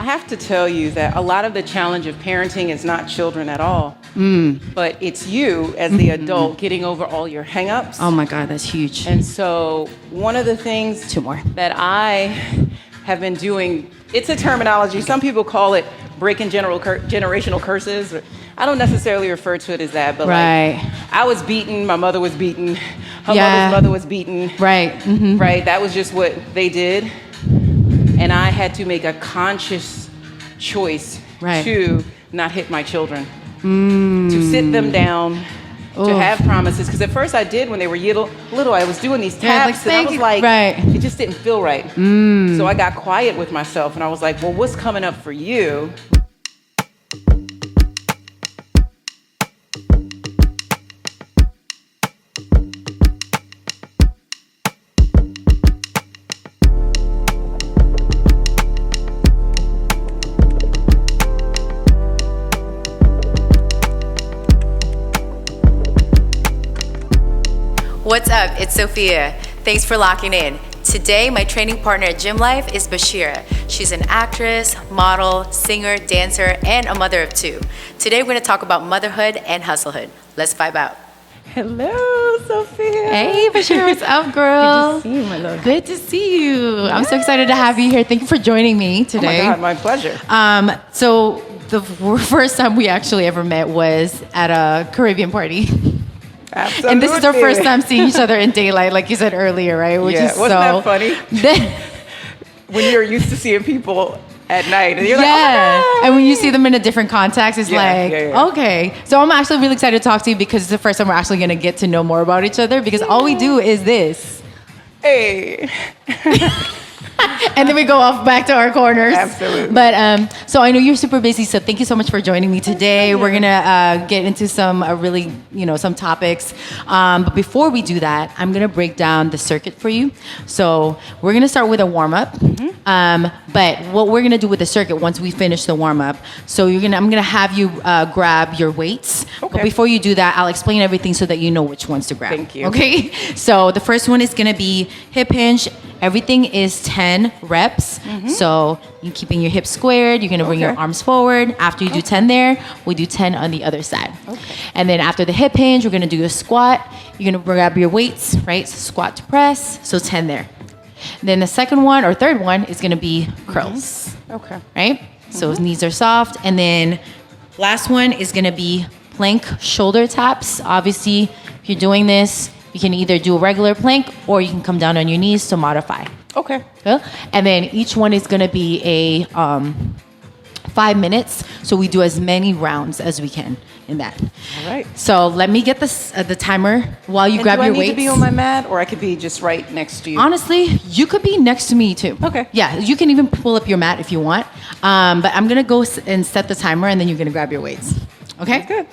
have to tell you that a lot of the challenge of parenting is not children at all, but it's you as the adult getting over all your hang-ups. Oh my God, that's huge. And so one of the things Two more. that I have been doing, it's a terminology. Some people call it breaking generational curses. I don't necessarily refer to it as that, but Right. like I was beaten, my mother was beaten, her Yeah. mother's mother was beaten. Right. Mm-hmm. Right? That was just what they did. And I had to make a conscious choice Right. to not hit my children, to sit them down, to have promises. Because at first I did when they were little, I was doing these taps and I was like, it just didn't feel right. So I got quiet with myself and I was like, well, what's coming up for you? What's up? It's Sophia. Thanks for locking in. Today, my training partner at Jyim Life is Bashir. She's an actress, model, singer, dancer, and a mother of two. Today, we're going to talk about motherhood and hustlehood. Let's vibe out. Hello, Sophia. Hey, Bashir, what's up, girl? Good to see you, my love. Good to see you. I'm so excited to have you here. Thank you for joining me today. Oh my God, my pleasure. So the first time we actually ever met was at a Caribbean party. Absolutely. And this is our first time seeing each other in daylight, like you said earlier, right? Which is wasn't that funny? Then, When you're used to seeing people at night and you're like, yeah. oh my God. And when you see them in a different context, it's Yeah. okay. So I'm actually really excited to talk to you because it's the first time we're actually going to get to know more about each other because all we do is this. Hey. And then we go off back to our corners. Absolutely. But so I know you're super busy, so thank you so much for joining me today. We're gonna get into some really, some topics. But before we do that, I'm gonna break down the circuit for you. So we're gonna start with a warm up. But what we're gonna do with the circuit once we finish the warm up, so I'm gonna have you grab your weights. Okay. But before you do that, I'll explain everything so that you know which ones to grab. Thank you. Okay. So the first one is gonna be hip hinge. Everything is 10 reps. So you're keeping your hips squared. You're going to bring your arms forward. After you do 10 there, we do 10 on the other side. And then after the hip hinge, we're going to do a squat. You're going to grab your weights, right? So squat to press. So 10 there. Then the second one or third one is going to be curls. Okay. Right? So knees are soft. And then last one is going to be plank shoulder taps. Obviously, if you're doing this, you can either do a regular plank or you can come down on your knees to modify. Okay. And then each one is going to be a 5 minutes. So we do as many rounds as we can in that. All right. So let me get the timer while you grab your weights. Do I need to be on my mat or I could be just right next to you? Honestly, you could be next to me too. Okay. Yeah, you can even pull up your mat if you want. But I'm going to go and set the timer and then you're going to grab your weights. Okay? That's good.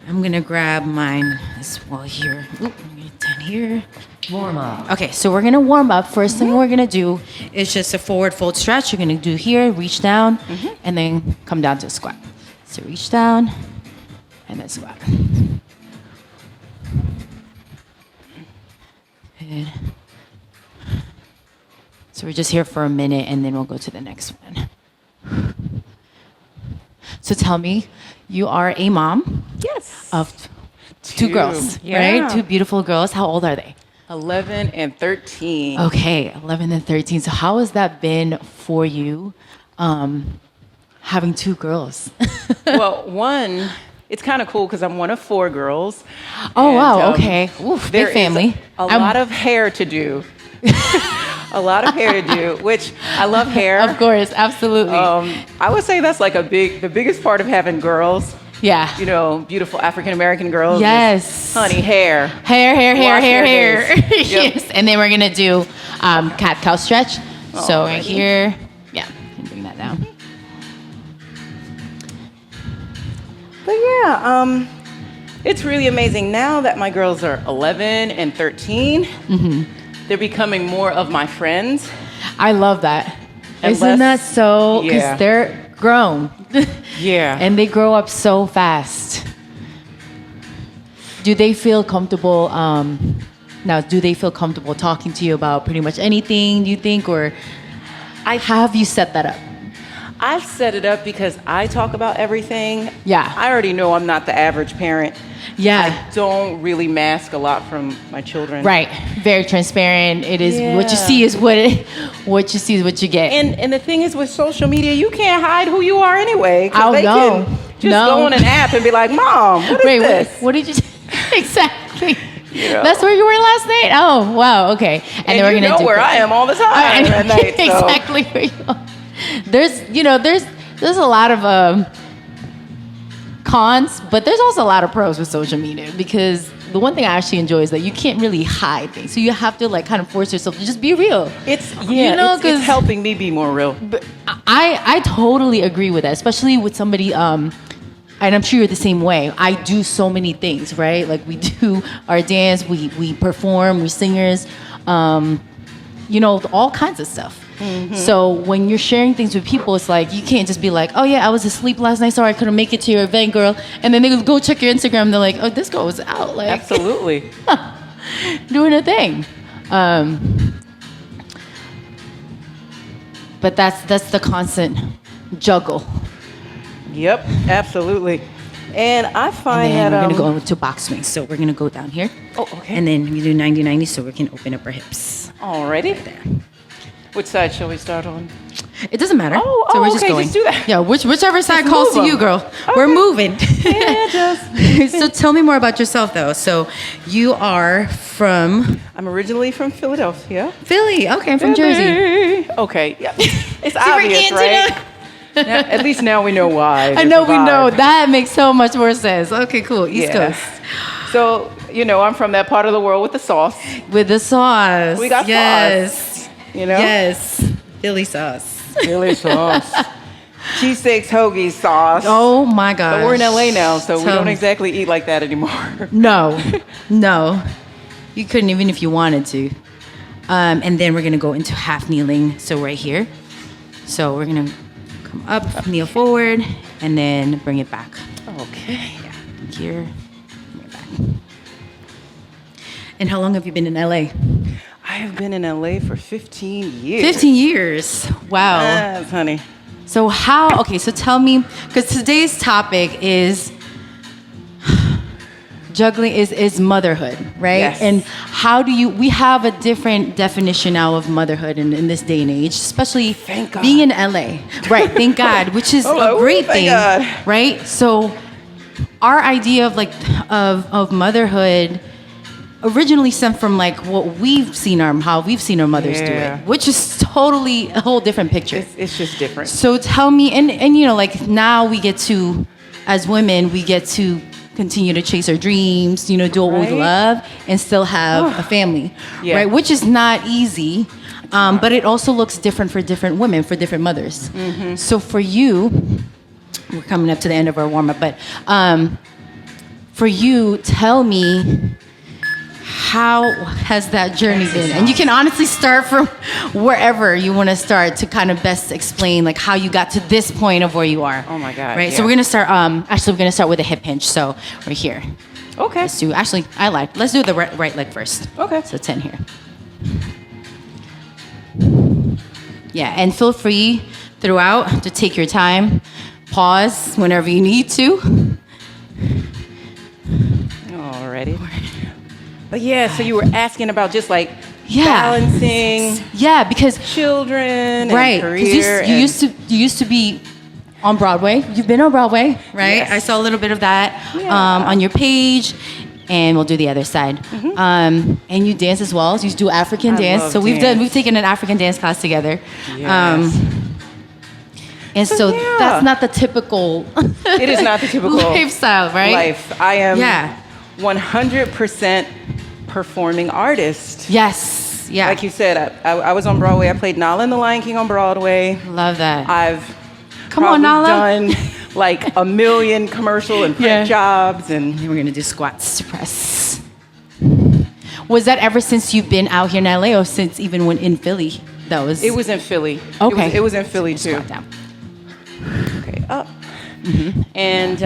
I'm going to grab mine as well here. Oop, let me get down here. Warm up. Okay, so we're gonna warm up. First thing we're gonna do is just a forward fold stretch. You're gonna do here, reach down, and then come down to a squat. So reach down, and then squat. Good. So we're just here for a minute, and then we'll go to the next one. So tell me, you are a mom Yes. of two girls, right? Two beautiful girls. How old are they? 11 and 13. Okay, 11 and 13. So how has that been for you, having two girls? Well, one, it's kind of cool because I'm one of 4 girls. Oh, And, wow, okay. Oof, there big family. is a lot of hair to do. A lot of hair to do, which I love hair. Of course, absolutely. I would say that's like the biggest part of having girls. Yeah. Beautiful African-American girls. Yes. Honey, hair. Hair. Wash their days. Yep. Yes. And then we're going to do cat-cow stretch. So right Alrighty. here. Yeah, you can bring that down. But yeah, it's really amazing. Now that my girls are 11 and 13, they're becoming more of my friends. I love that. Unless- Isn't that so? Because Yeah. they're grown. Yeah. And they grow up so fast. Do they feel comfortable? Now, do they feel comfortable talking to you about pretty much anything? Do you think, or have you set that up? I've set it up because I talk about everything. Yeah. I already know I'm not the average parent. Yeah. I don't really mask a lot from my children. Right. Very transparent. It is what you see is what you see is what you get. And the thing is with social media, you can't hide who you are anyway. Oh, they no. can just go on an app and be like, Mom, what is this? What did you exactly? You know? That's where you were last night? Oh, wow. Okay. And then we're going to do where I am all the time at night. So. Exactly where you are. There's a lot of cons, but there's also a lot of pros with social media, because the one thing I actually enjoy is that you can't really hide things. So you have to kind of force yourself to just be real. It's it's helping me be more real. But I totally agree with that, especially with somebody, and I'm sure you're the same way. I do so many things, right? Like we do our dance, we perform, we're singers, all kinds of stuff. Mm-hmm. So when you're sharing things with people, it's like you can't just be like, oh yeah, I was asleep last night, sorry I couldn't make it to your event, girl. And then they go check your Instagram and they're like, oh, this girl was out. Absolutely. Doing a thing. But that's the constant juggle. Yep, absolutely. And I find that we're going to go into box swings. So we're going to go down here. Oh, okay. And then we do 90-90 so we can open up our hips. Alrighty. Right there. Which side shall we start on? It doesn't matter. So we're just going. Just do that. Yeah, whichever side calls to you, girl. Okay. We're moving. Yeah, So tell me more about yourself, though. So you are from... I'm originally from Philadelphia. Philly. Okay, I'm from Jersey. Okay, yeah. It's obvious, right? Now, at least now we know why. I know we know. That makes so much more sense. Okay, cool. East Coast. So, I'm from that part of the world with the sauce. With the sauce. We got sauce. Yes. Philly sauce. Philly sauce. Cheesesteaks, hoagies, sauce. Oh my gosh. But we're in LA now, so we don't exactly eat like that anymore. No. You couldn't even if you wanted to. And then we're going to go into half kneeling. So right here. So we're going to come up, kneel forward, and then bring it back. Okay. Yeah. Here. Bring it back. And how long have you been in LA? I have been in LA for 15 years. 15 years. Wow. Yes, honey. So so tell me, because today's topic is juggling is motherhood, right? Yes. And we have a different definition now of motherhood in this day and age, especially being in LA. Right, thank God, which is a great thing, right? So our idea of motherhood originally stemmed from what how we've seen our mothers do it, which is totally a whole different picture. It's just different. So tell me, and now we get to, as women, we get to continue to chase our dreams, do what we love, and still have a family, right? Which is not easy, but it also looks different for different women, for different mothers. Mm-hmm. So for you, we're coming up to the end of our warm up, but for you, tell me, how has that journey been? And you can honestly start from wherever you want to start to kind of best explain how you got to this point of where you are. Oh my God. Right. Yeah. So we're gonna start. Actually, we're gonna start with a hip hinge. So we're here. Okay. Let's do the right leg first. Okay. So 10 here. Yeah, and feel free throughout to take your time. Pause whenever you need to. Alrighty. But so you were asking about just balancing. Yeah, because children and career. You used to be on Broadway. You've been on Broadway, right? Yes. I saw a little bit of that on your page, and we'll do the other side. Mm-hmm. And you dance as well. So you do African dance. So we've taken an African dance class together. Yes. And so that's not the typical. It is not the typical lifestyle, right? Life. I am 100% performing artist. Yes. Yeah. Like you said, I was on Broadway. I played Nala in The Lion King on Broadway. Love that. I've Nala. done a million commercial and print jobs, and we're gonna do squats to press. Was that ever since you've been out here in LA, or since even when in Philly? It was in Philly. Okay. It was in Philly too. Squat down. Okay, up. Mm-hmm. And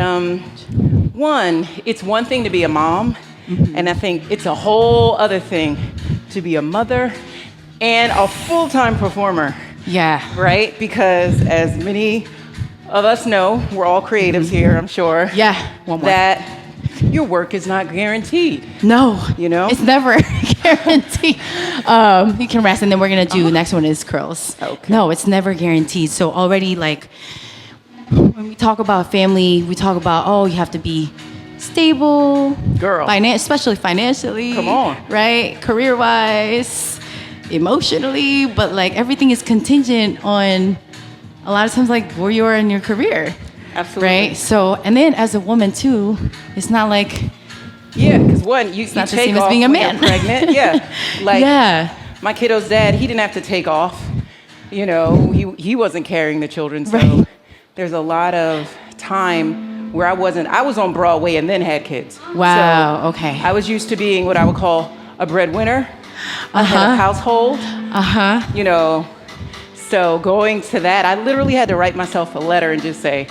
it's one thing to be a mom, and I think it's a whole other thing to be a mother and a full-time performer. Yeah. Right? Because as many of us know, we're all creatives here, I'm sure. Yeah. One more. That your work is not guaranteed. No. You know? It's never guaranteed. You can rest, and then we're going to do, next one is curls. Okay. No, it's never guaranteed. So already, like, when we talk about family, we talk about, oh, you have to be stable. Girl. Especially financially. Come on. Right? Career-wise, emotionally. But, like, everything is contingent on, a lot of times, like, where you are in your career. Absolutely. Right? So, and then as a woman, too, it's not like... Yeah, because one, you not the take same as off being a when man. you're pregnant. Yeah. Like, yeah. my kiddo's dad, he didn't have to take off. You know, he wasn't carrying the children. So Right. there's a lot of time where I was on Broadway and then had kids. Wow, So okay. I was used to being what I would call a breadwinner, a head of household. You know, so going to that, I literally had to write myself a letter and just say,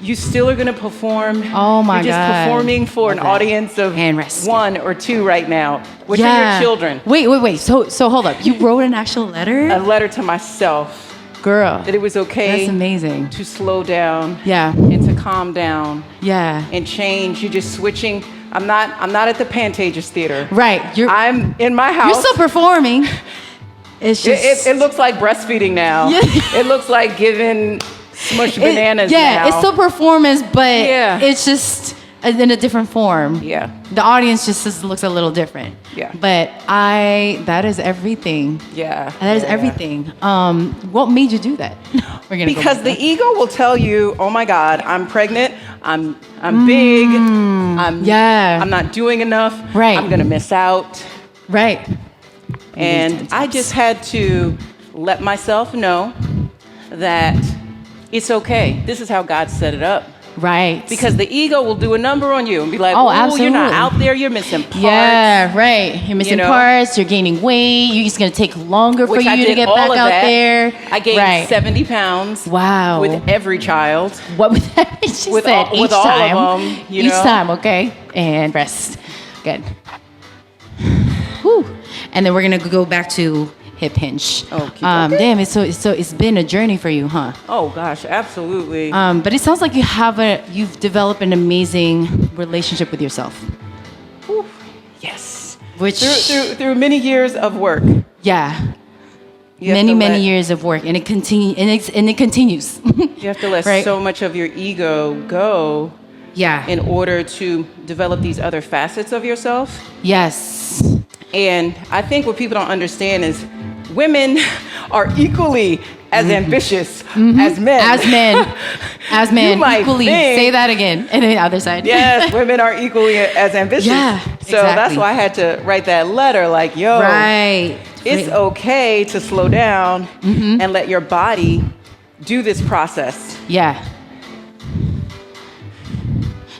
you still are going to perform. Oh my You're just God. performing for an Love that. audience of Hand rest. 1 or 2 right now, which are your children. Wait. So hold up. You wrote an actual letter? A letter to myself Girl. that it was okay. That's amazing. To slow down. Yeah. And to calm down Yeah. and change. You're just switching. I'm not at the Pantages Theater. Right. I'm in my house. You're still performing. It's just... It looks like breastfeeding now. Yeah. It looks like giving smushed bananas yeah, now. it's still performance, but Yeah. it's just in a different form. Yeah. The audience just looks a little different. Yeah. But that is everything. Yeah. That is Yeah. everything. What made you do that? We're gonna Because go the ego will tell you, oh my God, I'm pregnant, I'm big, I'm not doing enough, Right. I'm gonna miss out. Right. And I just had to let myself know that it's okay. This is how God set it up. Right. Because the ego will do a number on you and be like, Oh, oh, you're not absolutely. out there, you're missing parts. Yeah, right. You're missing know? parts. You're gaining weight. It's going to take longer for Which I you to did get all back of out that. there. I gained right. 70 pounds. Wow. With every child. What was that? She With said all- each with all of time. them, you each know? time, okay? And rest. Good. Whew. And then we're going to go back to hip hinge. Oh, keep damn, it's been a journey for you, huh? Oh gosh, absolutely. But it sounds like you've developed an amazing relationship with yourself. Yes. Which Through many years of work. yeah. You have to Many let- years of work, and it continues. You have to let Right. so much of your ego go Yeah. in order to develop these other facets of yourself. Yes. And I think what people don't understand is women are equally as ambitious as men. As men, You might equally. think- Say that again. And the other side. Yes, women are equally as ambitious. Yeah, So that's exactly. why I had to write that letter like, yo, Right. it's okay to slow down and let your body do this process. Yeah.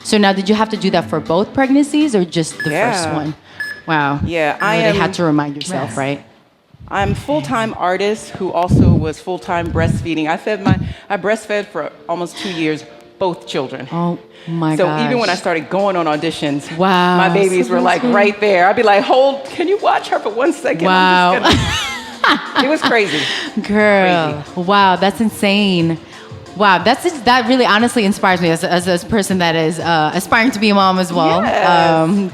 So now, did you have to do that for both pregnancies or just the first Yeah. one? Wow. Yeah, You really had to remind yourself, Yes. right? I'm a full-time artist who also was full-time breastfeeding. I breastfed for almost 2 years, both children. Oh my So gosh. even when I started going on auditions, Wow. my babies So were like sweet. right there. I'd be like, can you watch her for 1 second? Wow. It was crazy. Girl. Wow, that's insane. Wow, that really honestly inspires me as a person that is aspiring to be a mom as well. Yes.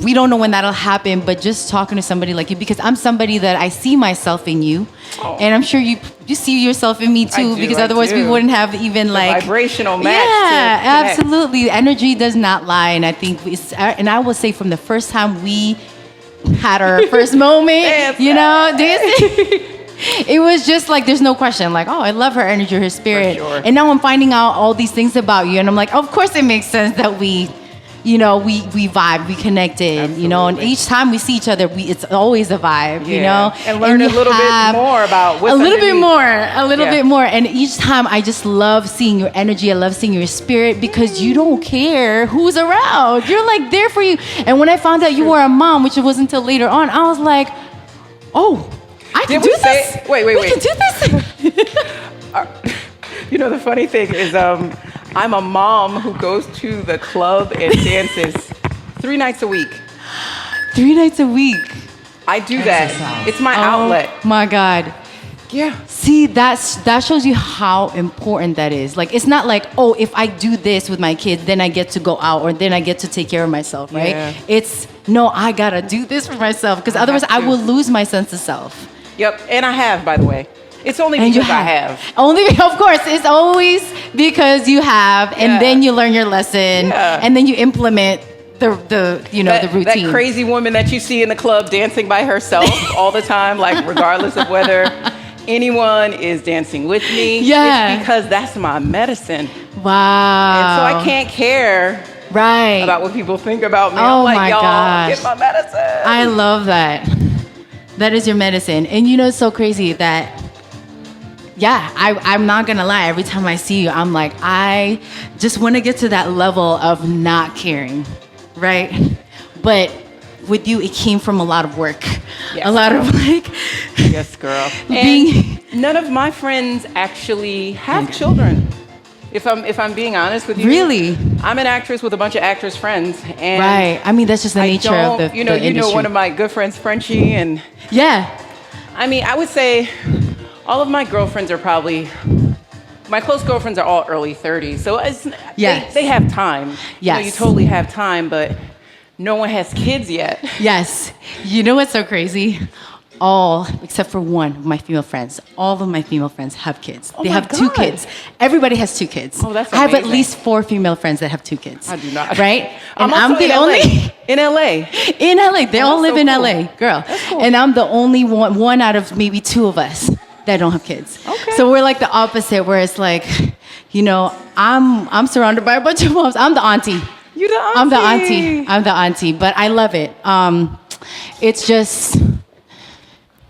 We don't know when that'll happen, but just talking to somebody like you, because I'm somebody that I see myself in you, and I'm sure you see yourself in me too, do, because I otherwise we do. wouldn't have even like vibrational match to Yeah, connect. absolutely. Energy does not lie, and I think and I will say from the first time we had our first moment, Yes. you know, it was just like there's no question. Like, oh, I love her energy, her spirit, sure. and now I'm finding out all these things about you, and I'm like, of course, it makes sense that we vibe, we connected, you know, and Absolutely. each time we see each other, it's always a vibe, you know, And learn a you little bit more about what's a little bit underneath. more, and each time I just love seeing your energy. I love seeing your spirit because you don't care who's around. You're like there for you. And when I found out you were a mom, which it wasn't until later on, I was like, oh, I can Did we do this. say- wait. We can do this. You know, the funny thing is I'm a mom who goes to the club and dances 3 nights a week. 3 nights a week. I do that. It's my outlet. Oh my God. Yeah. See, that shows you how important that is. Like, it's not like, oh, if I do this with my kids, then I get to go out or then I get to take care of myself, right? Yeah. It's, no, I gotta do this for myself because otherwise I will lose my sense of self. Yep, and I have, by the way. It's only because I have. Only, of course, it's always because you have, and then you learn your lesson, and then you implement the routine. That crazy woman that you see in the club dancing by herself all the time, like regardless of whether anyone is dancing with me. Yeah. It's because that's my medicine. Wow. And so I can't care about what people think about me. Oh, I'm like, my y'all, gosh. get my medicine. I love that. That is your medicine. And it's so crazy that, I'm not going to lie. Every time I see you, I'm like, I just want to get to that level of not caring, right? But with you, it came from a lot of work. Yes, a lot of like... Yes, girl. And none of my friends actually have children. If I'm being honest with you. Really? I'm an actress with a bunch of actress friends. And right. I mean, that's just the nature of the industry. You know one of my good friends, Frenchie, and... Yeah. I mean, I would say all of my girlfriends are probably... My close girlfriends are all early 30s. So they have time. Yes. You totally have time, but no one has kids yet. Yes. You know what's so crazy? All, except for one of my female friends, all of my female friends have kids. They have 2 kids. Everybody has 2 kids. Oh, that's amazing. I have at least 4 female friends that have 2 kids. I do not. Right? And I'm the only... In LA. In LA. They all live in cool. LA, girl. That's cool. And I'm the only one out of maybe 2 of us that don't have kids. Okay. So we're like the opposite, where it's like, I'm surrounded by a bunch of moms. I'm the auntie. You the auntie. I'm the auntie, but I love it. It's just...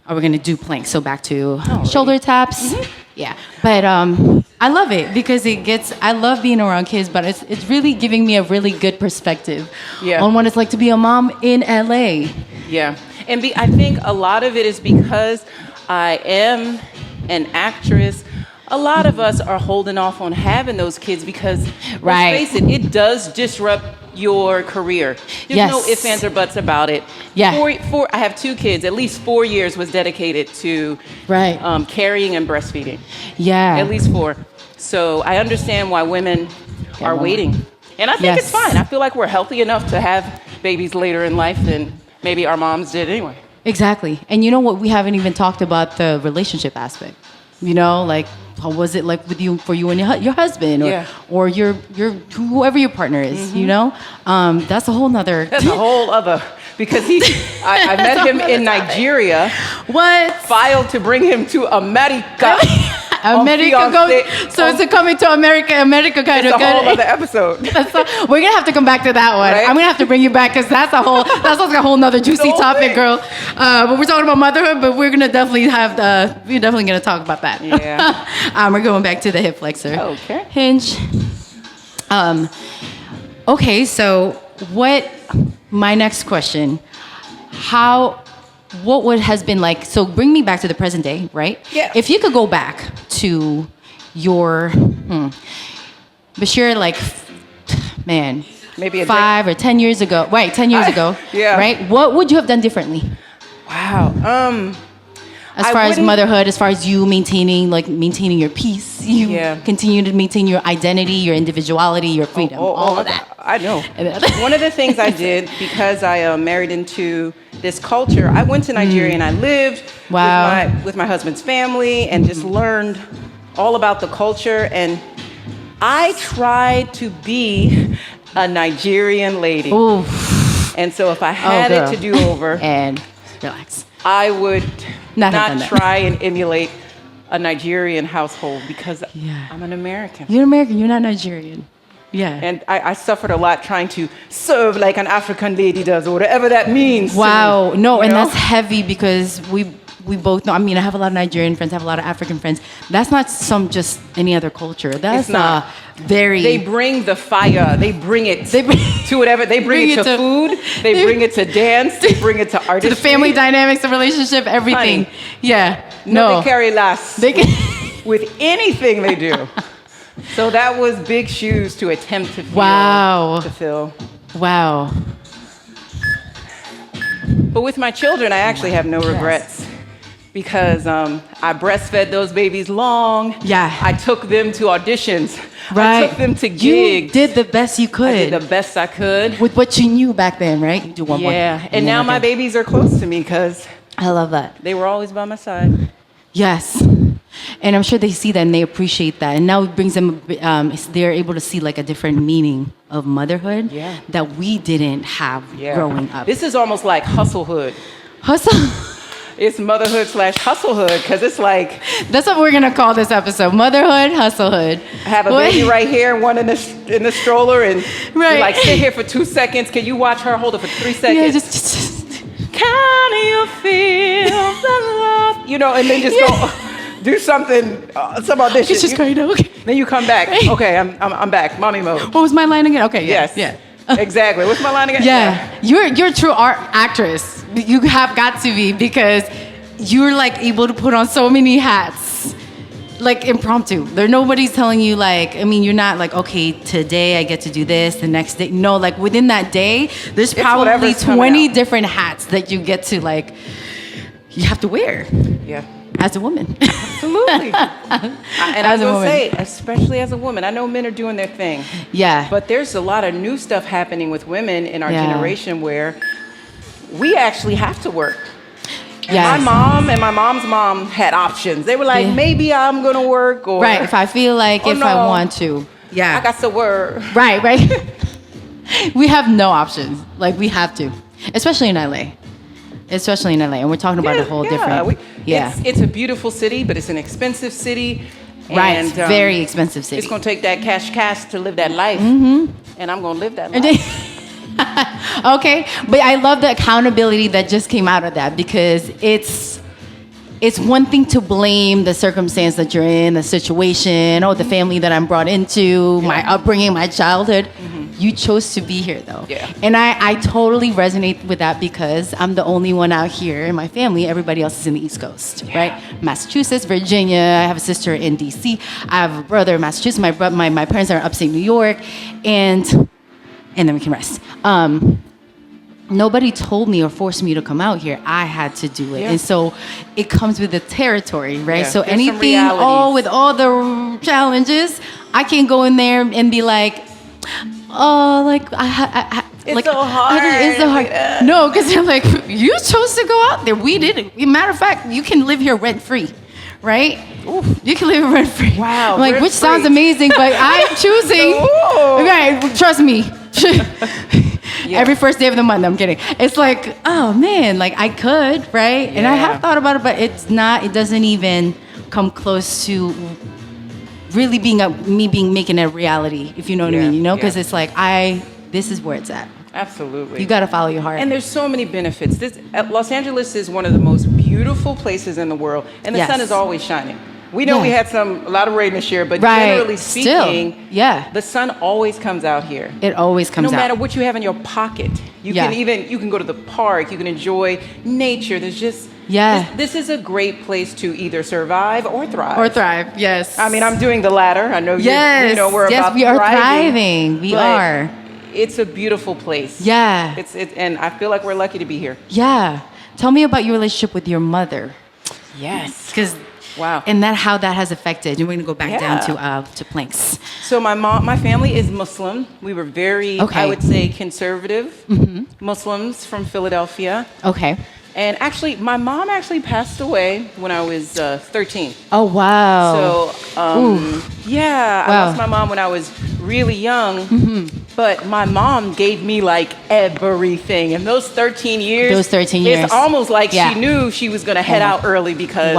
Are we gonna do planks? So back to shoulder taps. Mm-hmm. Yeah, but I love it because I love being around kids, but it's really giving me a really good perspective on what it's like to be a mom in LA. Yeah, and I think a lot of it is because I am an actress. A lot of us are holding off on having those kids because, let's face it, it does disrupt your career. There's no ifs, ands, or buts about it. Yeah. I have 2 kids. At least 4 years was dedicated to carrying and breastfeeding. Yeah. At least 4. So I understand why women are waiting. And I think it's fine. I feel like we're healthy enough to have babies later in life than maybe our moms did anyway. Exactly. And you know what? We haven't even talked about the relationship aspect. Like, how was it like for you and your husband or your whoever your partner is, Mm-hmm. That's a whole nother. That's a whole other, because I met him in Nigeria. What? Filed to bring him to America. So it's a coming to America kind of. It's a whole other episode. We're gonna have to come back to that one. Right? I'm gonna have to bring you back because that's like a whole nother juicy topic, girl. But we're talking about motherhood, but we're definitely gonna talk about that. Yeah. We're going back to the hip flexor. Okay. Hinge. Okay, so my next question, what has been like, so bring me back to the present day, right? Yeah. If you could go back to your, Bashir, like, man, maybe 5 or 10 years ago, right, 10 years ago, right? What would you have done differently? Wow. As far as motherhood, as far as you maintaining your peace, you continue to maintain your identity, your individuality, your freedom, all of that. I know. One of the things I did, because I married into this culture, I went to Nigeria and I lived with my husband's family and just learned all about the culture. And I tried to be a Nigerian lady. Oof. And so if I had it to do over, and relax, I would not try and emulate a Nigerian household because I'm an American. You're American. You're not Nigerian. Yeah. And I suffered a lot trying to serve like an African lady does, or whatever that means. Wow. No, and that's heavy because we both know. I mean, I have a lot of Nigerian friends. I have a lot of African friends. That's not just any other culture. That's not very. They bring the fire. They bring it to whatever. They bring it to food. They bring it to dance. They bring it to artistry. To the family dynamics, the relationship, everything. Honey, yeah. No, they carry less. With anything they do. So that was big shoes to attempt to fill. Wow. But with my children, I actually have no regrets because I breastfed those babies long. Yeah. I took them to auditions. Right. I took them to gigs. You did the best you could. I did the best I could. With what you knew back then, right? You do one more. Yeah. And now my babies are close to me because I love that. they were always by my side. Yes. And I'm sure they see that and they appreciate that. And now it brings them, they're able to see like a different meaning of motherhood that we didn't have growing up. This is almost like hustlehood. Hustle. It's motherhood / hustlehood because it's like... That's what we're going to call this episode. Motherhood, hustlehood. I have a baby right here and one in the stroller and you're like, sit here for 2 seconds. Can you watch her? Hold it for 3 seconds. Yeah, just. Can you feel the love? You know, and then just go do something, some audition. It's just great. Okay. Then you come back. Okay, I'm back. Mommy mode. What was my line again? Okay, yes. Yeah. Exactly. What's my line again? Yeah. You're a true actress. You have got to be because you're like able to put on so many hats. Like impromptu. Nobody's telling you like, I mean, you're not like, okay, today I get to do this, the next day. No, like within that day, there's probably 20 different hats that you get to like, you have to wear. Yeah. As a woman. Absolutely. And I will say, especially as a woman, I know men are doing their thing. Yeah. But there's a lot of new stuff happening with women in our generation where we actually have to work. Yes. My mom and my mom's mom had options. They were like, maybe I'm going to work or... Right, if I feel like, if I want to. Yeah. I got to work. Right. We have no options. Like, we have to. Especially in LA. And we're talking about a whole different... It's a beautiful city, but it's an expensive city. Right, And, very expensive city. It's going to take that cash to live that life. Mm-hmm. And I'm going to live that life. Okay, but I love the accountability that just came out of that because it's one thing to blame the circumstance that you're in, the situation, the family that I'm brought into, my upbringing, my childhood. Mm-hmm. You chose to be here though. Yeah. And I totally resonate with that because I'm the only one out here in my family. Everybody else is in the East Coast, right? Massachusetts, Virginia. I have a sister in DC. I have a brother in Massachusetts. My parents are in upstate New York, and then we can rest. Nobody told me or forced me to come out here. I had to do it. Yeah. And so it comes with the territory, right? Yeah, so anything, with all the challenges, I can't go in there and be like, it's so hard. It's so hard. Yeah. No, because they're like, you chose to go out there. We didn't. Matter of fact, you can live here rent free. Right? Oof. You can live rent free. Wow. I'm like, which sounds amazing, but I'm choosing. Okay, trust me. Every first day of the month, I'm kidding. It's like, oh man, like I could, right? Yeah. And I have thought about it, but it doesn't even come close to really making it a reality, if you know what I mean, you know? Because it's like, this is where it's at. Absolutely. You got to follow your heart. And there's so many benefits. Los Angeles is one of the most beautiful places in the world, and the sun is always shining. We know we had a lot of rain this year, but generally speaking, the sun always comes out here. It always comes out. No matter what you have in your pocket. You can go to the park, you can enjoy nature. There's just this is a great place to either survive or thrive. Yes. I mean, I'm doing the latter. I know you know we're about we are thriving. We are. It's a beautiful place. Yeah. And I feel like we're lucky to be here. Yeah. Tell me about your relationship with your mother. Yes. Because and how that has affected. And we're going to go back down to planks. So my family is Muslim. We were very, I would say, conservative Muslims from Philadelphia. Okay. And actually, my mom passed away when I was 13. Oh, wow. So, I lost my mom when I was really young. Mm-hmm. But my mom gave me like everything. In those 13 years. It's almost like she knew she was going to head out early because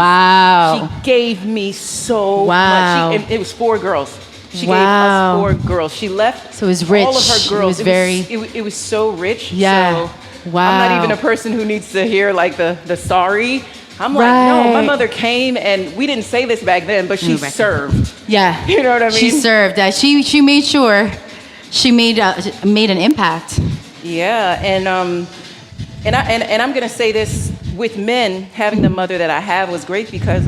she gave me so much. It was 4 girls. She gave us 4 girls. She left so it was rich. All of her girls. It was so rich. Yeah. So I'm not even a person who needs to hear like the sorry. I'm like, no, my mother came and we didn't say this back then, but she served. Yeah. You know what I mean? She served. She made sure she made an impact. Yeah. And I'm going to say this with men, having the mother that I have was great because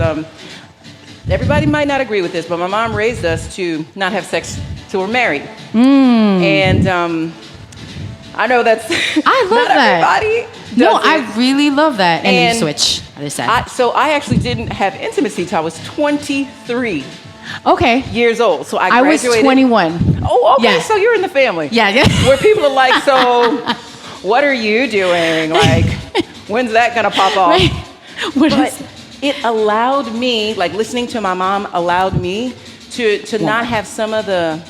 everybody might not agree with this, but my mom raised us to not have sex till we're married. And I know that's I love not that. everybody does No, it. I really love that. And then you And switch. Other side. So I actually didn't have intimacy till I was 23 Okay. years old. So I I was graduated. 21. Oh, okay. Yeah. So you're in the family. Yeah. Where people are like, so what are you doing? Like, when's that gonna pop off? Right. But it allowed me, like listening to my mom allowed me to not have some of the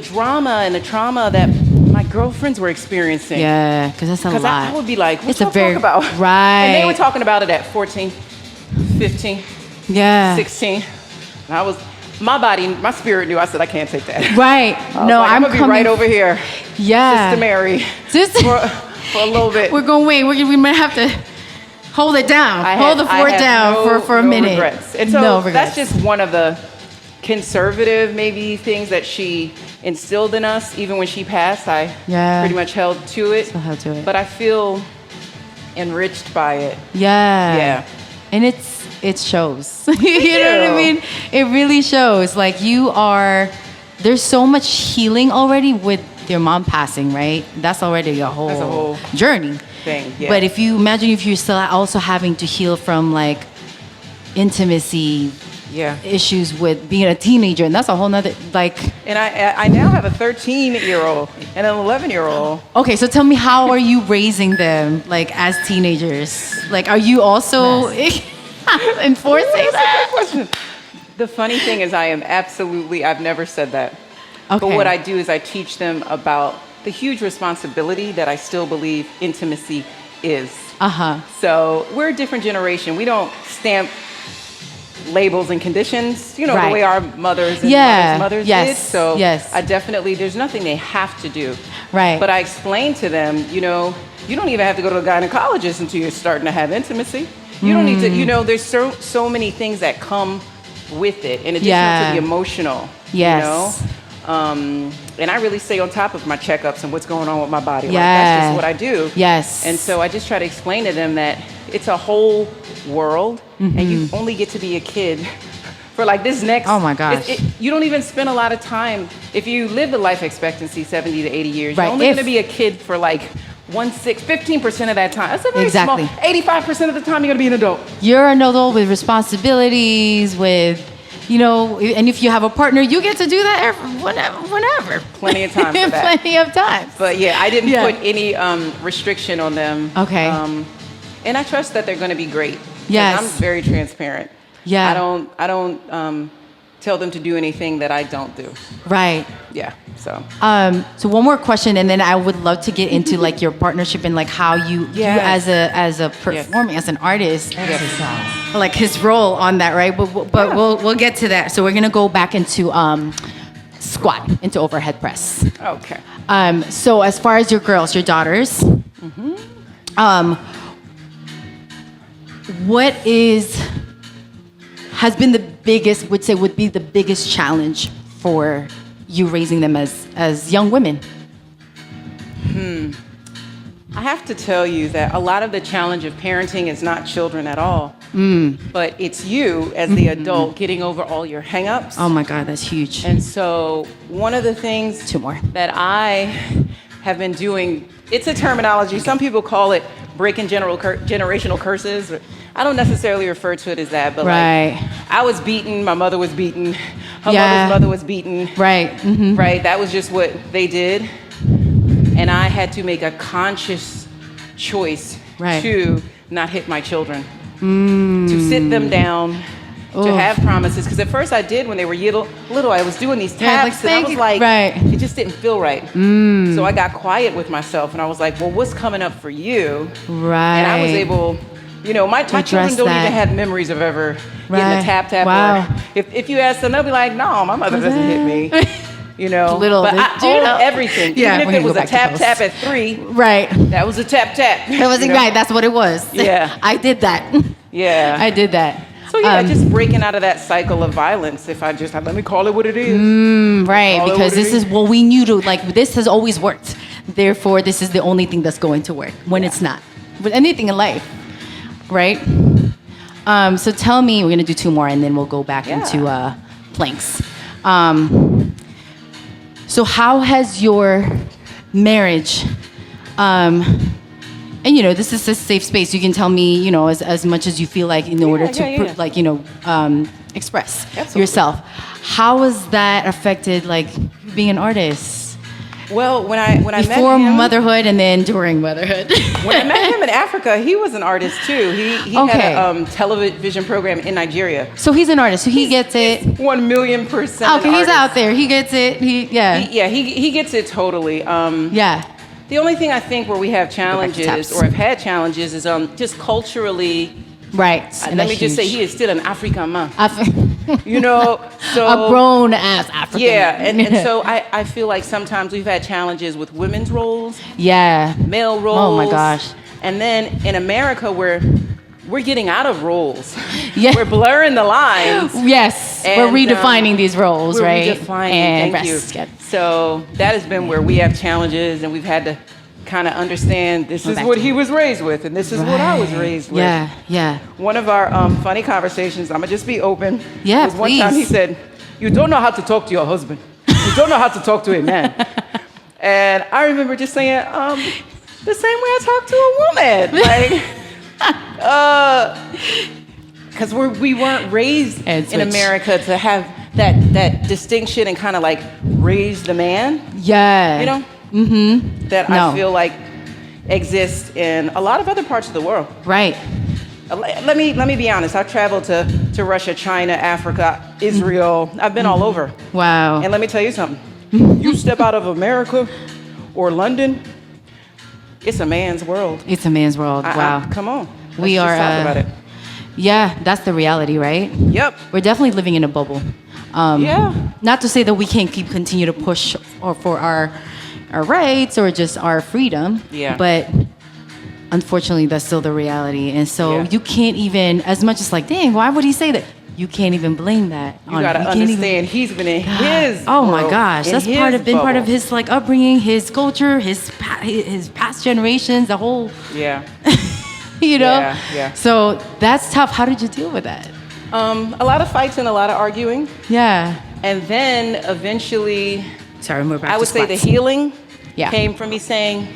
drama and the trauma that my girlfriends were experiencing. Yeah, because that's a lot. Because I would be like, what It's y'all a very- talk about? right. And they were talking about it at 14, 15, Yeah. 16. And I was, my body, my spirit knew. I said, I can't take that. Right. No, I'm gonna be right over here. Yeah. Sister Mary. For a little bit. We're going, we might have to hold it down. Hold the fort down for a minute. Regrets. And so no regrets. that's just one of the conservative maybe things that she instilled in us. Even when she passed, I pretty much held to it. Still held to it. But I feel enriched by it. Yeah. Yeah. And it shows. You know what I mean? It really shows. Like there's so much healing already with your mom passing, right? That's already a whole journey. Thing, yeah. But if you imagine if you're still also having to heal from like intimacy issues with being a teenager, and that's a whole nother like. And I now have a 13-year-old and an 11-year-old. Okay, so tell me, how are you raising them like as teenagers? Like, are you also enforcing that? Good question. The funny thing is, I've never said that. Okay. But what I do is I teach them about the huge responsibility that I still believe intimacy is. So we're a different generation. We don't stamp labels and conditions, the way our mothers and mothers did. So I definitely, there's nothing they have to do. Right. But I explain to them, you don't even have to go to a gynecologist until you're starting to have intimacy. You don't need to, there's so many things that come with it in addition to the emotional, and I really stay on top of my checkups and what's going on with my body. Like, that's just what I do. Yes. And so I just try to explain to them that it's a whole world, and you only get to be a kid for like this next. Oh my gosh. You don't even spend a lot of time. If you live the life expectancy 70 to 80 years, you're only going to be a kid for like 15% of that time. That's a very small. 85% of the time, you're going to be an adult. You're an adult with responsibilities, with. And if you have a partner, you get to do that whenever. Plenty of time for that. Plenty of time. But I didn't put any restriction on them. Okay. And I trust that they're going to be great. Yes. I'm very transparent. Yeah. I don't tell them to do anything that I don't do. Right. Yeah. So. So one more question, and then I would love to get into like your partnership and like how you as a performing as an artist, like his role on that, right? But we'll get to that. So we're gonna go back into squat, into overhead press. Okay. So as far as your girls, your daughters, what has been the biggest? Would be the biggest challenge for you raising them as young women? I have to tell you that a lot of the challenge of parenting is not children at all, but it's you as the adult getting over all your hang-ups. Oh my God, that's huge. And so one of the things that I have been doing, it's a terminology. Some people call it breaking generational curses. I don't necessarily refer to it as that, but like I was beaten, my mother was beaten, her mother's mother was beaten. Right. Mm-hmm. Right. That was just what they did. And I had to make a conscious choice to not hit my children, to sit them down, to have promises. Because at first I did when they were little, I was doing these taps and I was like, it just didn't feel right. So I got quiet with myself and I was like, well, what's coming up for you? Right. And I was able, my children don't even have mememories of ever getting a tap. Wow. Or if you ask them, they'll be like, no, my mother doesn't hit me. But I own everything. Yeah, even if it was a tap at 3, that was a tap. That was right. That's what it was. Yeah, I did that. Yeah, I did that. So just breaking out of that cycle of violence. If I just let me call it what it is. Right, because this is what we knew to like. This has always worked. Therefore, this is the only thing that's going to work when it's not. With anything in life, right? So tell me, we're gonna do 2 more, and then we'll go back into planks. So how has your marriage And this is a safe space. You can tell me, as much as you feel like in order to express yourself. How has that affected like being an artist? Well, when I met him before motherhood and then during motherhood. When I met him in Africa, he was an artist too. He had a television program in Nigeria. So he's an artist. So he gets it. 1,000,000%. Okay, he's out there. He gets it. He gets it totally. The only thing I think where we have challenges or have had challenges is just culturally. Right. Let me just say he is still an African man. So a grown ass African. Yeah, and so I feel like sometimes we've had challenges with women's roles. Yeah. Male roles. Oh my gosh. And then in America we're getting out of roles. Yeah. We're blurring the lines. Yes. We're redefining these roles, right? Redefining. Thank you. So that has been where we have challenges and we've had to kind of understand this is what he was raised with and this is what I was raised with. Yeah. One of our funny conversations, I'm going to just be open. Yeah, was one time he said, "You don't know how to talk to your husband. You don't know how to talk to a man." And I remember just saying, the same way I talk to a woman. Because we weren't raised in America to have that distinction and kind of like raise the man. Yeah. Mm-hmm. That I feel like exists in a lot of other parts of the world. Right. Let me be honest. I've traveled to Russia, China, Africa, Israel. I've been all over. Wow. And let me tell you something. You step out of America or London, it's a man's world. It's a man's world. Wow. Come on. Let's just talk about it. Yeah, that's the reality, right? Yep. We're definitely living in a bubble. Not to say that we can't continue to push for our rights or just our freedom. Yeah. But unfortunately, that's still the reality. And so you can't even, as much as like, dang, why would he say that? You can't even blame that. You gotta understand he's been in his oh my gosh, that's been part of his like upbringing, his culture, his past generations, the whole Yeah. So that's tough. How did you deal with that? A lot of fights and a lot of arguing. Yeah. And then eventually, I would say the healing came from me saying,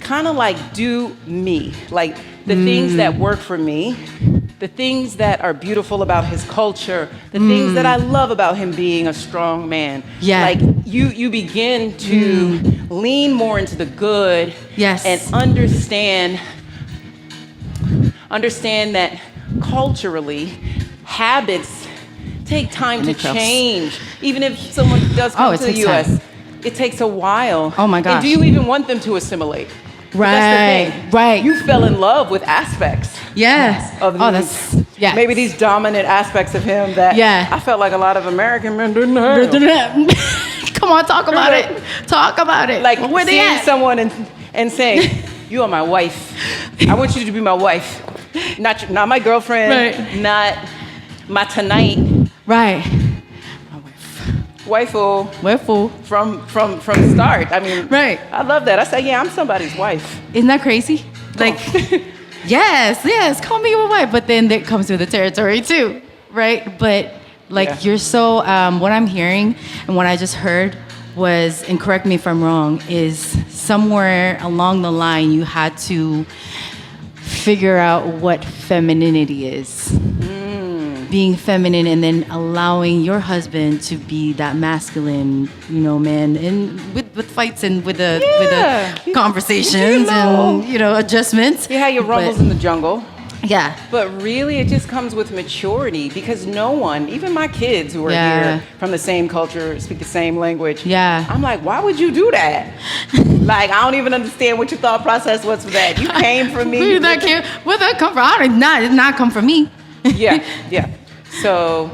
kind of like do me, like the things that work for me, the things that are beautiful about his culture, the things that I love about him being a strong man. Yeah. Like you begin to lean more into the good. Yes. And understand that culturally, habits take time to change. Even if someone does come to the U.S., it takes a while. Oh my gosh. And do you even want them to assimilate? Right. That's the thing. Right. You fell in love with aspects. Yes. Of maybe these dominant aspects of him that I felt like a lot of American men didn't have. Come on, talk about it. Talk about it. Like where they seeing at? someone and saying, "You are my wife. I want you to be my wife, not my girlfriend, not my tonight." Right. Wifey from start. I mean, I love that. I say, yeah, I'm somebody's wife. Isn't that crazy? Like, yes, call me your wife. But then that comes with the territory too, right? But like, you're so. What I'm hearing and what I just heard was, and correct me if I'm wrong, is somewhere along the line you had to figure out what femininity is. Being feminine and then allowing your husband to be that masculine, man, and with fights and with the conversations and adjustments. You have your rumbles in the jungle. Yeah. But really, it just comes with maturity because no one, even my kids who are here from the same culture, speak the same language. Yeah. I'm like, why would you do that? Like, I don't even understand what your thought process was for that. You came from me. Where that come from? It did not come from me. Yeah. So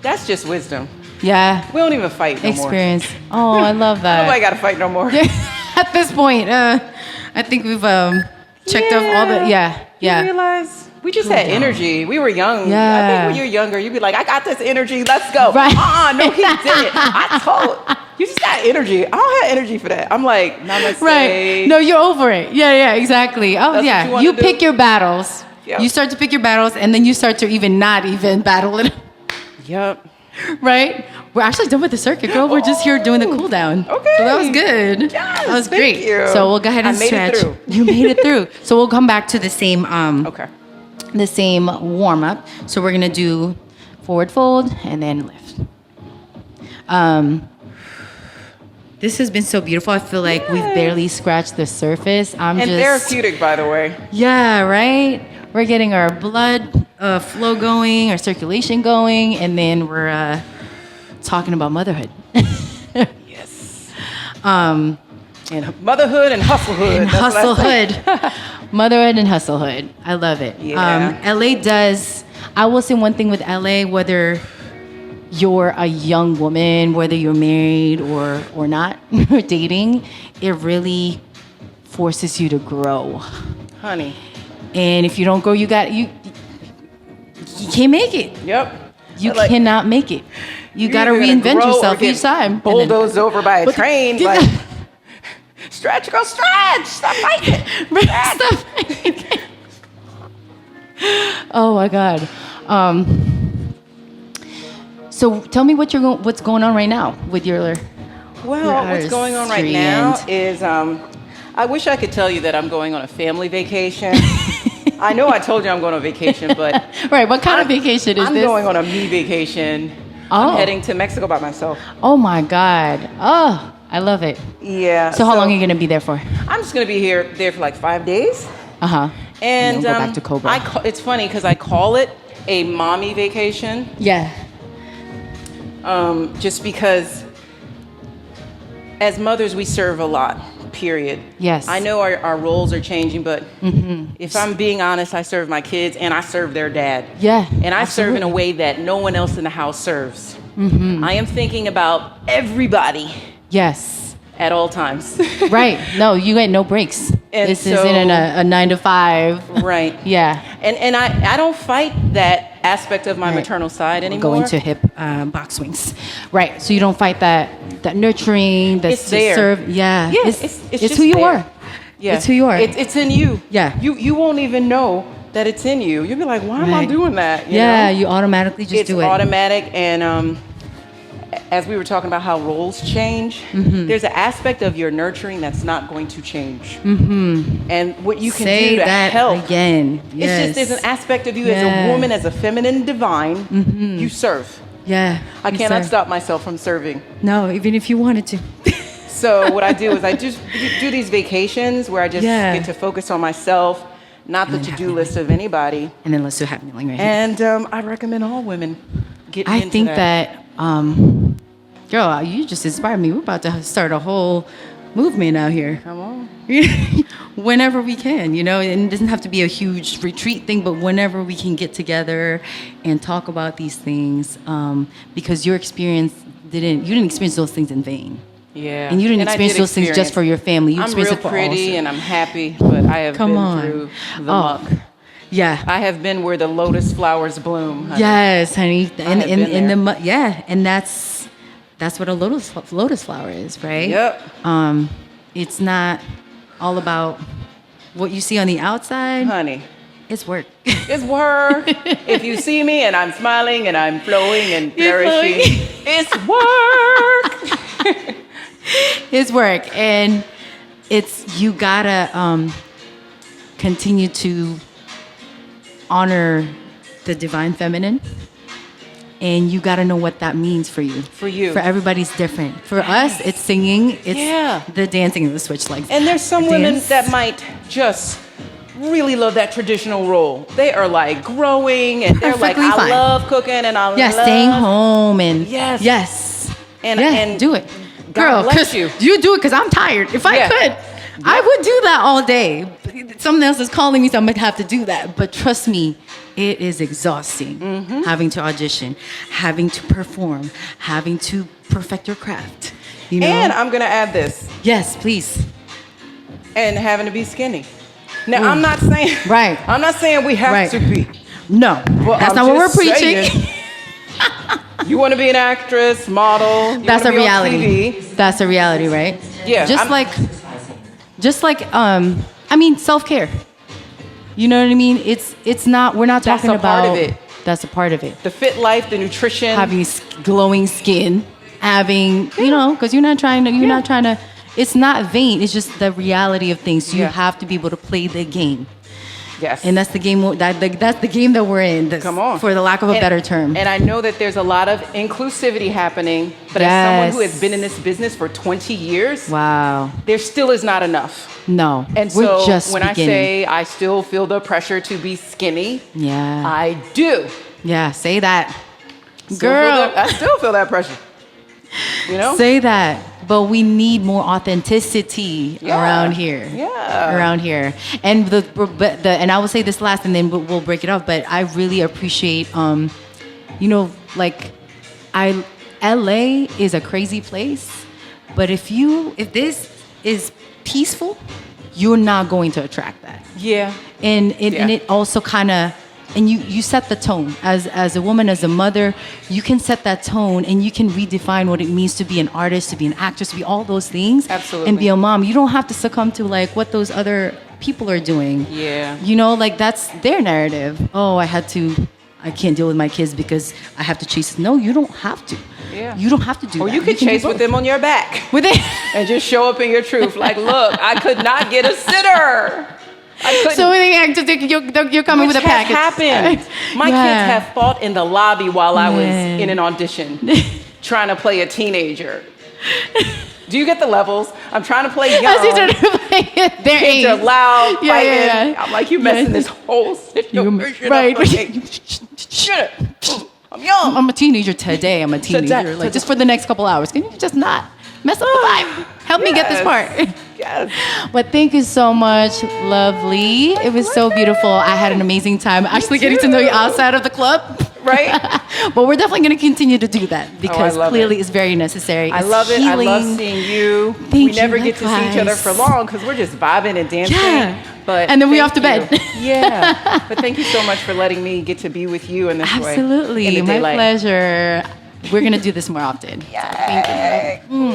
that's just wisdom. Yeah. We don't even fight no Experience. Oh, I love that. Nobody got to fight no more. At this point, I think we've checked off all the. Yeah. You realize we just had energy. We were young. Yeah. I think when you're younger, you'd be like, I got this energy. Let's go. Right. No, he didn't. I told you just got energy. I don't have energy for that. I'm like, namaste. Right. No, you're over it. Yeah, exactly. Oh, That's you pick your battles. Yep. You start to pick your battles, and then you start to not even battle it. Yep. Right? We're actually done with the circuit, girl. We're just here doing the cool down. Okay. So that was good. Yes, that was great. Thank you. So we'll go ahead and stretch. Made it through. You made it through. So we'll come back to the same the same warm up. So we're gonna do forward fold and then lift. This has been so beautiful. I feel like we've barely scratched the surface. And therapeutic, by the way. Yeah, right? We're getting our blood flow going, our circulation going, and then we're talking about motherhood. Yes. And motherhood and hustlehood. And hustlehood. Motherhood and hustlehood. I love it. Yeah. LA does, I will say one thing with LA, whether you're a young woman, whether you're married or not, or dating, it really forces you to grow. Honey. And if you don't grow, you can't make it. Yep. You cannot make it. You got to reinvent yourself each time. Bulldozed over by a train. Like, stretch, girl, stretch. Stop fighting. Stop fighting. Oh my God. So tell me what's going on right now with your. Well, what's going on right now is I wish I could tell you that I'm going on a family vacation. I know I told you I'm going on vacation, but right. What kind of vacation is this? I'm going on a me vacation. Oh. I'm heading to Mexico by myself. Oh my God. Oh, I love it. Yeah. So how long are you going to be there for? I'm just going to be there for like 5 days. Uh-huh. And go back to Cobra. It's funny because I call it a mommy vacation. Yeah. Just because as mothers, we serve a lot, period. Yes. I know our roles are changing, but if I'm being honest, I serve my kids and I serve their dad. Yeah. And I serve in a way that no one else in the house serves. I am thinking about everybody. Yes. At all times. Right. No, you get no breaks. And this isn't a 9 to 5. Right. Yeah. And I don't fight that aspect of my maternal side anymore. Going to hip box swings. Right. So you don't fight that nurturing, that it's there. Serve. Yeah. Yeah. It's who you are. Yeah. It's who you are. It's in you. Yeah. You won't even know that it's in you. You'll be like, why am I doing that? You know? You automatically just do it. It's automatic. And as we were talking about how roles change, there's an aspect of your nurturing that's not going to change. And what you can do to help. Again. Yes. It's just, there's an aspect of you as a woman, as a feminine divine, you serve. Yeah. I cannot stop myself from serving. No, even if you wanted to. So what I do is I just do these vacations where I just get to focus on myself, not the to-do list of anybody. And then let's do happy healing right here. And I recommend all women get into that. I think that girl, you just inspired me. We're about to start a whole movement out here. Come on. Whenever we can, and it doesn't have to be a huge retreat thing, but whenever we can get together and talk about these things, because your experience you didn't experience those things in vain. Yeah. And you didn't experience those things just for your family. You experienced it for all. I'm real pretty and I'm happy, but I have been through the muck. Yeah. I have been where the lotus flowers bloom. Honey. Yes, honey. And in the and that's what a lotus flower is, right? Yep. It's not all about what you see on the outside. Honey. It's work. It's work. If you see me and I'm smiling and I'm flowing and flourishing, it's work. It's work. And you gotta continue to honor the divine feminine, and you got to know what that means for you. For everybody's different. For us, it's singing, it's the dancing and the switch legs. And there's some women that might just really love that traditional role. They are like growing and they're like, I love cooking and I love staying home and and do it. Girl, bless you do it because I'm tired. If I could, I would do that all day. Someone else is calling me, so I'm going to have to do that. But trust me, it is exhausting. Having to audition, having to perform, having to perfect your craft. And I'm going to add this. Yes, please. And having to be skinny. Now, I'm not saying... Right. I'm not saying we have to be. No. Well, that's not what we're preaching. You want to be an actress, model. That's a reality. That's a reality, right? Yeah. Just like self-care. You know what I mean? It's not, we're not talking about... That's a part of it. That's a part of it. The fit life, the nutrition. Having glowing skin, having, because you're not trying to, it's not vain. It's just the reality of things. You have to be able to play the game. Yes. And that's the game that's the game that we're in. Come on. For the lack of a better term. And I know that there's a lot of inclusivity happening, but as someone who has been in this business for 20 years, wow, there still is not enough. No. And we're so just when beginning. I say I still feel the pressure to be skinny, yeah, I do. Yeah, say that. Girl, I still feel that pressure. Say that. But we need more authenticity around here. Yeah. Around here. And and I will say this last and then we'll break it off, but I really appreciate LA is a crazy place, but if this is peaceful, you're not going to attract that. Yeah. And it also kind of, and you set the tone as a woman, as a mother. You can set that tone, and you can redefine what it means to be an artist, to be an actress, to be all those things. Absolutely. And be a mom. You don't have to succumb to like what those other people are doing. Yeah. Like that's their narrative. Oh, I can't deal with my kids because I have to chase. No, you don't have to. Yeah. You don't have to do or that. You can chase with them on your back. With it. And just show up in your truth. Like, look, I could not get a sitter. So you're coming with a package. Happened. My kids have fought in the lobby while I was in an audition, trying to play a teenager. Do you get the levels? I'm trying to play young. Their kids are loud, fighting. Yeah. I'm like, you messing this whole situation right. up. Okay. Shut it. I'm young. I'm a teenager today. I'm a teenager. Like just for the next couple hours. Can you just not mess up the vibe? Help me get this part. Yes. But thank you so much, lovely. It was so beautiful. I had an amazing time actually getting to know you outside of the club. Right? But we're definitely going to continue to do that because clearly it's very necessary. I love it. I love seeing you. We never get to see each other for long because we're just vibing and dancing. Yeah. But and then we off to bed. Yeah. But thank you so much for letting me get to be with you in this way. Absolutely. My pleasure. We're going to do this more often. Yeah. So thank you.